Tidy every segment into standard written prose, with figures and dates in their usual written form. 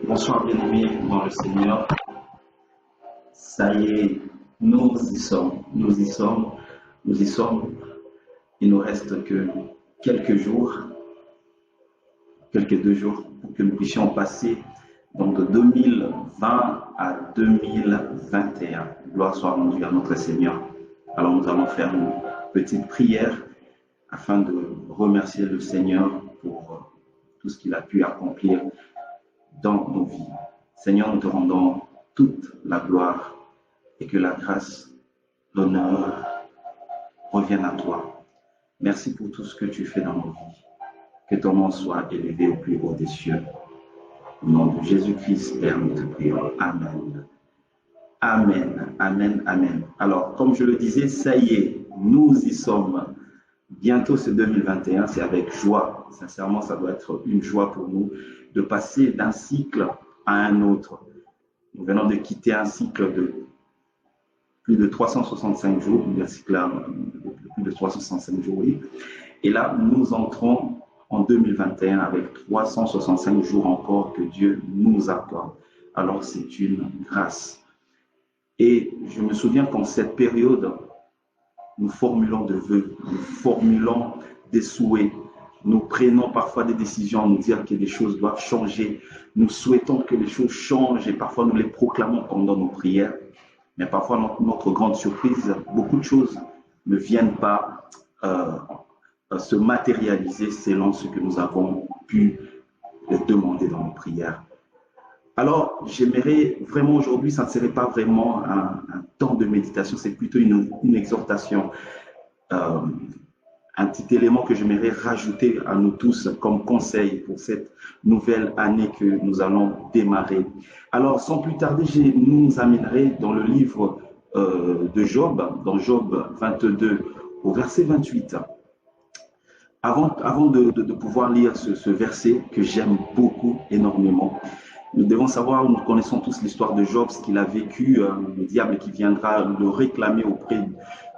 Bonsoir bien-aimés dans le Seigneur. Ça y est, nous y sommes, nous y sommes, nous y sommes. Il nous reste que quelques jours, quelques 2 jours pour que nous puissions passer donc de 2020 à 2021. Gloire soit rendue à notre Seigneur. Alors nous allons faire une petite prière afin de remercier le Seigneur pour tout ce qu'il a pu accomplir dans nos vies. Seigneur, nous te rendons toute la gloire et que la grâce, l'honneur reviennent à toi. Merci pour tout ce que tu fais dans nos vies. Que ton nom soit élevé au plus haut des cieux. Au nom de Jésus-Christ, Père, nous te prions. Amen. Amen, amen, amen. Alors, comme je le disais, ça y est, nous y sommes. Bientôt, c'est 2021, c'est avec joie. Sincèrement, ça doit être une joie pour nous de passer d'un cycle à un autre. Nous venons de quitter un cycle de plus de 365 jours, un cycle de plus de 365 jours, oui. Et là, nous entrons en 2021 avec 365 jours encore que Dieu nous accorde. Alors, c'est une grâce. Et je me souviens qu'en cette période, nous formulons de vœux, nous formulons des souhaits, nous prenons parfois des décisions, nous dire que des choses doivent changer, nous souhaitons que les choses changent et parfois nous les proclamons pendant nos prières. Mais parfois, notre grande surprise, beaucoup de choses ne viennent pas se matérialiser selon ce que nous avons pu demander dans nos prières. Alors, j'aimerais vraiment aujourd'hui, ça ne serait pas vraiment un temps de méditation, c'est plutôt une exhortation, un petit élément que j'aimerais rajouter à nous tous comme conseil pour cette nouvelle année que nous allons démarrer. Alors, sans plus tarder, je nous amènerai dans le livre de Job, dans Job 22, au verset 28. Avant de pouvoir lire ce verset que j'aime beaucoup, énormément, nous devons savoir, nous connaissons tous l'histoire de Job, ce qu'il a vécu, le diable qui viendra le réclamer auprès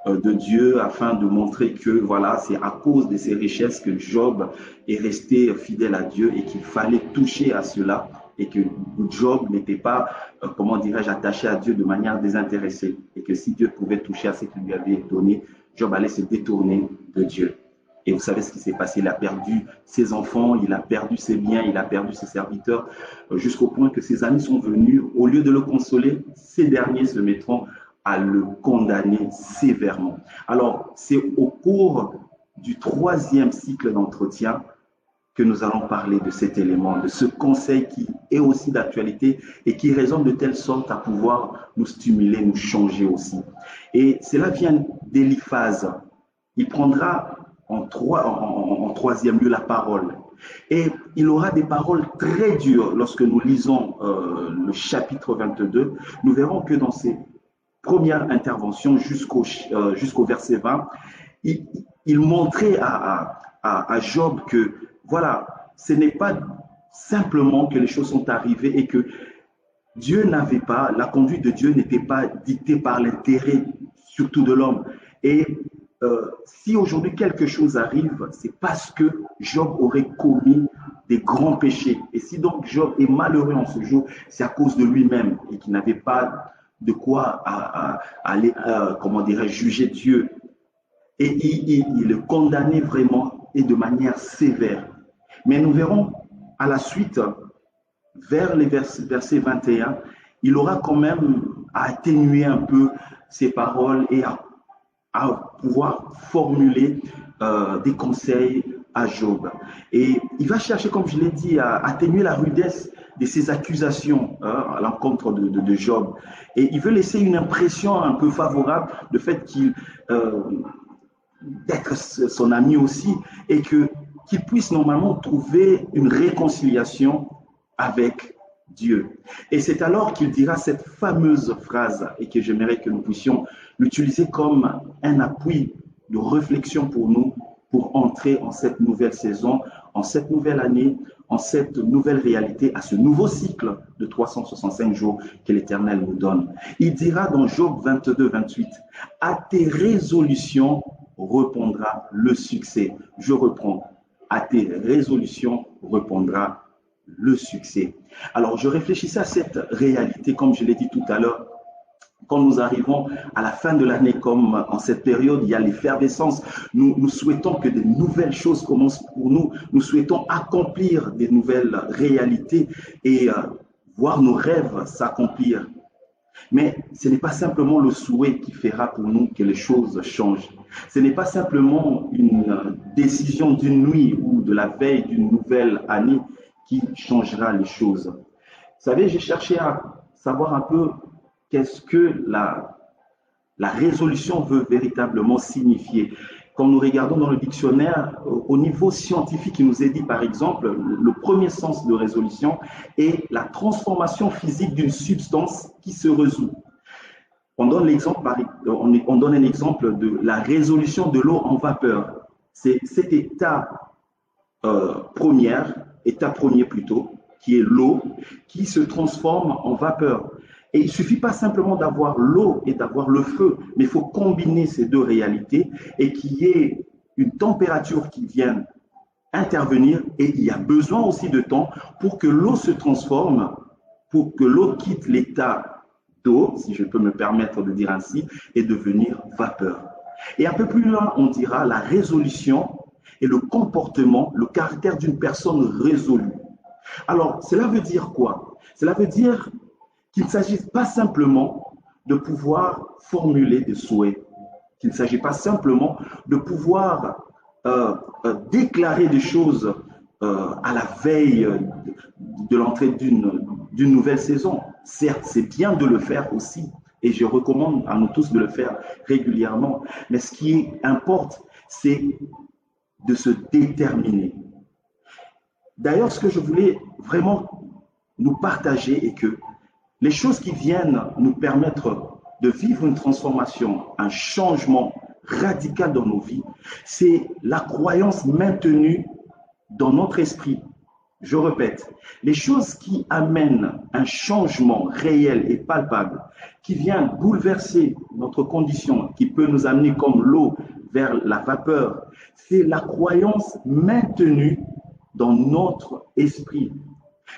de Dieu afin de montrer que voilà, c'est à cause de ses richesses que Job est resté fidèle à Dieu et qu'il fallait toucher à cela et que Job n'était pas, comment dirais-je, attaché à Dieu de manière désintéressée et que si Dieu pouvait toucher à ce qu'il lui avait donné, Job allait se détourner de Dieu. Et vous savez ce qui s'est passé, il a perdu ses enfants, il a perdu ses biens, il a perdu ses serviteurs, jusqu'au point que ses amis sont venus, au lieu de le consoler, ces derniers se mettront à le condamner sévèrement. Alors, c'est au cours du 3e cycle d'entretien que nous allons parler de cet élément, de ce conseil qui est aussi d'actualité et qui résonne de telle sorte à pouvoir nous stimuler, nous changer aussi. Et cela vient d'Éliphaz. Il prendra en troisième lieu la parole. Et il aura des paroles très dures lorsque nous lisons le chapitre 22. Nous verrons que dans ses premières interventions jusqu'au verset 20, il montrait à Job que voilà, ce n'est pas simplement que les choses sont arrivées et que Dieu n'avait pas, la conduite de Dieu n'était pas dictée par l'intérêt surtout de l'homme. Et si aujourd'hui quelque chose arrive, c'est parce que Job aurait commis des grands péchés. Et si donc Job est malheureux en ce jour, c'est à cause de lui-même et qu'il n'avait pas de quoi aller, comment dirais-je, juger Dieu. Et il le condamnait vraiment et de manière sévère. Mais nous verrons à la suite, vers les versets 21, il aura quand même à atténuer un peu ses paroles et à pouvoir formuler des conseils à Job. Et il va chercher, comme je l'ai dit, à atténuer la rudesse de ses accusations à l'encontre de Job. Et il veut laisser une impression un peu favorable de fait qu'il d'être son ami aussi et qu'il puisse normalement trouver une réconciliation avec Dieu. Et c'est alors qu'il dira cette fameuse phrase et que j'aimerais que nous puissions l'utiliser comme un appui de réflexion pour nous, pour entrer en cette nouvelle saison, en cette nouvelle année, en cette nouvelle réalité, à ce nouveau cycle de 365 jours que l'Éternel nous donne. Il dira dans Job 22, 28, « À tes résolutions répondra le succès. » Je reprends. « À tes résolutions répondra le succès. Alors, je réfléchissais à cette réalité, comme je l'ai dit tout à l'heure. Quand nous arrivons à la fin de l'année, comme en cette période, il y a l'effervescence, nous souhaitons que de nouvelles choses commencent pour nous. Nous souhaitons accomplir des nouvelles réalités et voir nos rêves s'accomplir. Mais ce n'est pas simplement le souhait qui fera pour nous que les choses changent. Ce n'est pas simplement une décision d'une nuit ou de la veille d'une nouvelle année qui changera les choses. Vous savez, j'ai cherché à savoir un peu qu'est-ce que la résolution veut véritablement signifier. Quand nous regardons dans le dictionnaire, au niveau scientifique, il nous est dit, par exemple, le premier sens de résolution est la transformation physique d'une substance qui se résout. On donne un exemple de la résolution de l'eau en vapeur. C'est cet état premier plutôt, qui est l'eau, qui se transforme en vapeur. Et il ne suffit pas simplement d'avoir l'eau et d'avoir le feu, mais il faut combiner ces deux réalités et qu'il y ait une température qui vienne intervenir, et il y a besoin aussi de temps pour que l'eau se transforme, pour que l'eau quitte l'état d'eau, si je peux me permettre de dire ainsi, et devenir vapeur. Et un peu plus loin, on dira la résolution et le comportement, le caractère d'une personne résolue. Alors, cela veut dire quoi? Cela veut dire qu'il ne s'agit pas simplement de pouvoir formuler des souhaits, qu'il ne s'agit pas simplement de pouvoir déclarer des choses à la veille de l'entrée d'une nouvelle saison. Certes, c'est bien de le faire aussi, et je recommande à nous tous de le faire régulièrement, mais ce qui importe, c'est de se déterminer. D'ailleurs, ce que je voulais vraiment nous partager est que les choses qui viennent nous permettre de vivre une transformation, un changement radical dans nos vies, c'est la croyance maintenue dans notre esprit. Je répète, les choses qui amènent un changement réel et palpable, qui vient bouleverser notre condition, qui peut nous amener comme l'eau vers la vapeur, c'est la croyance maintenue dans notre esprit.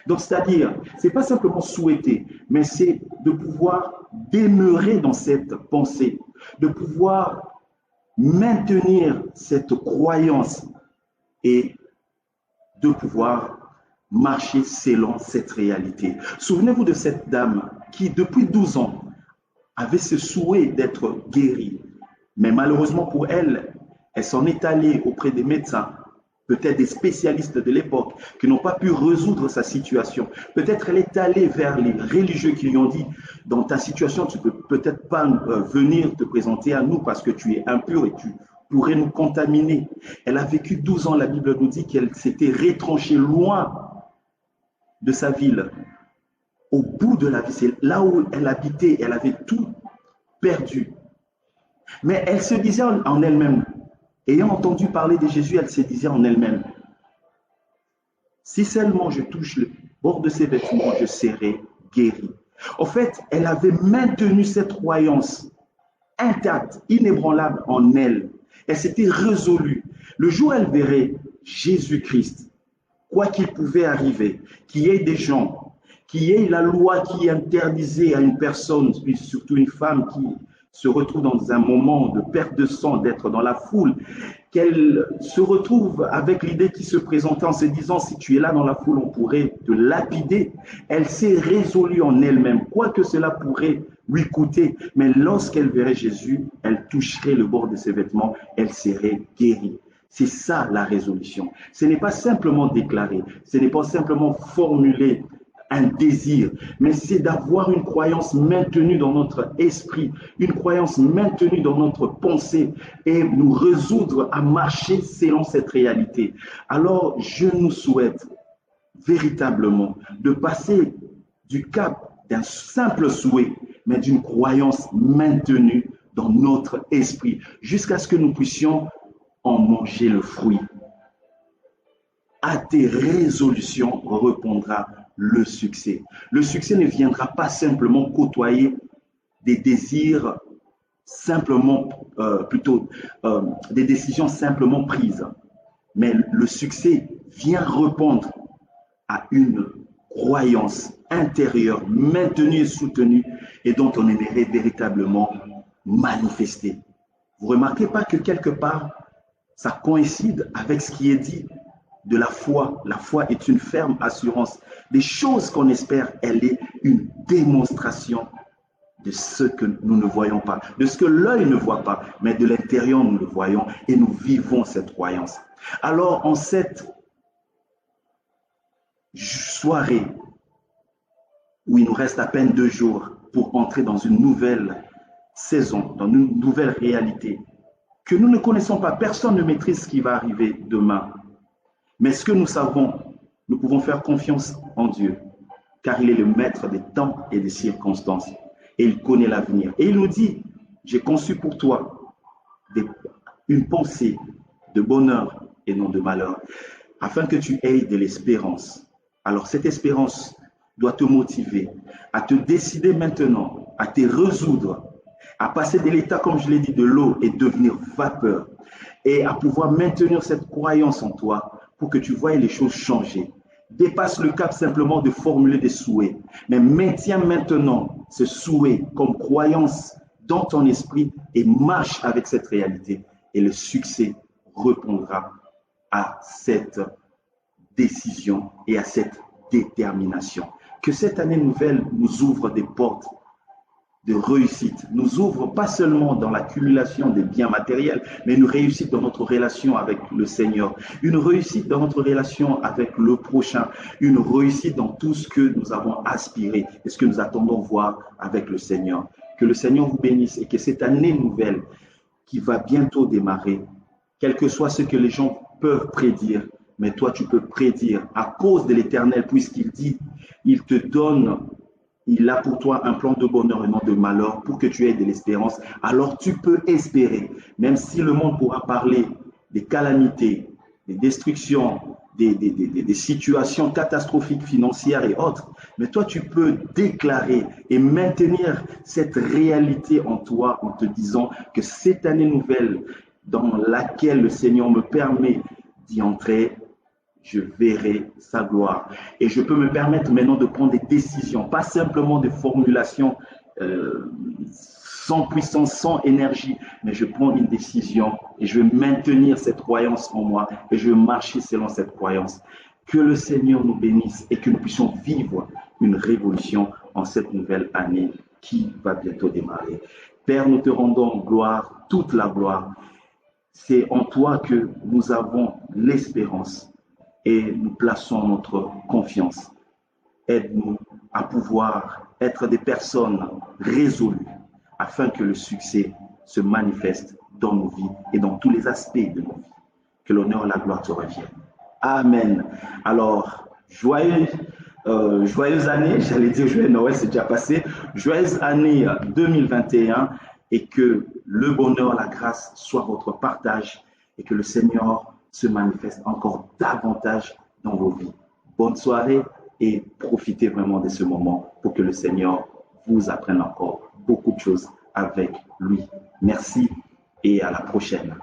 Donc, c'est-à-dire, ce n'est pas simplement souhaiter, mais c'est de pouvoir demeurer dans cette pensée, de pouvoir maintenir cette croyance et de pouvoir marcher selon cette réalité. Souvenez-vous de cette dame qui, depuis 12 ans, avait ce souhait d'être guérie. Mais malheureusement pour elle, elle s'en est allée auprès des médecins, peut-être des spécialistes de l'époque, qui n'ont pas pu résoudre sa situation. Peut-être elle est allée vers les religieux qui lui ont dit, dans ta situation, tu ne peux peut-être pas venir te présenter à nous parce que tu es impur et tu pourrais nous contaminer. Elle a vécu 12 ans, la Bible nous dit qu'elle s'était retranchée loin de sa ville, au bout de la vie, c'est là où elle habitait, elle avait tout perdu. Mais elle se disait en elle-même, ayant entendu parler de Jésus, elle se disait en elle-même, si seulement je touche le bord de ses vêtements, je serai guérie. En fait, elle avait maintenu cette croyance intacte, inébranlable en elle. Elle s'était résolue. Le jour où elle verrait Jésus-Christ, quoi qu'il pouvait arriver, qu'il y ait des gens, qu'il y ait la loi qui interdisait à une personne, surtout une femme qui se retrouve dans un moment de perte de sang, d'être dans la foule, qu'elle se retrouve avec l'idée qui se présentait en se disant, si tu es là dans la foule, on pourrait te lapider. Elle s'est résolue en elle-même, quoi que cela pourrait lui coûter, mais lorsqu'elle verrait Jésus, elle toucherait le bord de ses vêtements, elle serait guérie. C'est ça la résolution. Ce n'est pas simplement déclarer, ce n'est pas simplement formuler un désir, mais c'est d'avoir une croyance maintenue dans notre esprit, une croyance maintenue dans notre pensée et nous résoudre à marcher selon cette réalité. Alors, je nous souhaite véritablement de passer du cap d'un simple souhait, mais d'une croyance maintenue dans notre esprit, jusqu'à ce que nous puissions en manger le fruit. À tes résolutions répondra le succès. Le succès ne viendra pas simplement côtoyer des désirs simplement, des décisions simplement prises. Mais le succès vient répondre à une croyance intérieure, maintenue et soutenue, et dont on aimerait véritablement manifester. Vous ne remarquez pas que quelque part, ça coïncide avec ce qui est dit de la foi. La foi est une ferme assurance. Les choses qu'on espère, elle est une démonstration de ce que nous ne voyons pas, de ce que l'œil ne voit pas, mais de l'intérieur nous le voyons et nous vivons cette croyance. Alors en cette soirée où il nous reste à peine 2 jours pour entrer dans une nouvelle saison, dans une nouvelle réalité, que nous ne connaissons pas, personne ne maîtrise ce qui va arriver demain. Mais ce que nous savons, nous pouvons faire confiance en Dieu, car il est le maître des temps et des circonstances, et il connaît l'avenir. Et il nous dit, j'ai conçu pour toi une pensée de bonheur et non de malheur, afin que tu aies de l'espérance. Alors cette espérance doit te motiver à te décider maintenant, à te résoudre, à passer de l'état, comme je l'ai dit, de l'eau et devenir vapeur, et à pouvoir maintenir cette croyance en toi pour que tu voies les choses changer. Dépasse le cap simplement de formuler des souhaits, mais maintiens maintenant ce souhait comme croyance dans ton esprit et marche avec cette réalité. Et le succès répondra à cette décision et à cette détermination. Que cette année nouvelle nous ouvre des portes de réussite, nous ouvre pas seulement dans l'accumulation des biens matériels, mais une réussite dans notre relation avec le Seigneur, une réussite dans notre relation avec le prochain, une réussite dans tout ce que nous avons aspiré et ce que nous attendons voir avec le Seigneur. Que le Seigneur vous bénisse et que cette année nouvelle qui va bientôt démarrer, quel que soit ce que les gens peuvent prédire, mais toi tu peux prédire à cause de l'Éternel, puisqu'il dit, il te donne, il a pour toi un plan de bonheur et non de malheur pour que tu aies de l'espérance. Alors tu peux espérer, même si le monde pourra parler des calamités, des destructions, des situations catastrophiques financières et autres, mais toi tu peux déclarer et maintenir cette réalité en toi en te disant que cette année nouvelle dans laquelle le Seigneur me permet d'y entrer, je verrai sa gloire. Et je peux me permettre maintenant de prendre des décisions, pas simplement des formulations sans puissance, sans énergie, mais je prends une décision et je vais maintenir cette croyance en moi et je vais marcher selon cette croyance. Que le Seigneur nous bénisse et que nous puissions vivre une révolution en cette nouvelle année qui va bientôt démarrer. Père, nous te rendons gloire, toute la gloire. C'est en toi que nous avons l'espérance et nous plaçons notre confiance. Aide-nous à pouvoir être des personnes résolues afin que le succès se manifeste dans nos vies et dans tous les aspects de nos vies. Que l'honneur et la gloire te reviennent. Amen. Alors, joyeuse année, j'allais dire joyeux Noël, c'est déjà passé. Joyeuse année 2021 et que le bonheur, la grâce soit votre partage et que le Seigneur se manifeste encore davantage dans vos vies. Bonne soirée et profitez vraiment de ce moment pour que le Seigneur vous apprenne encore beaucoup de choses avec lui. Merci et à la prochaine.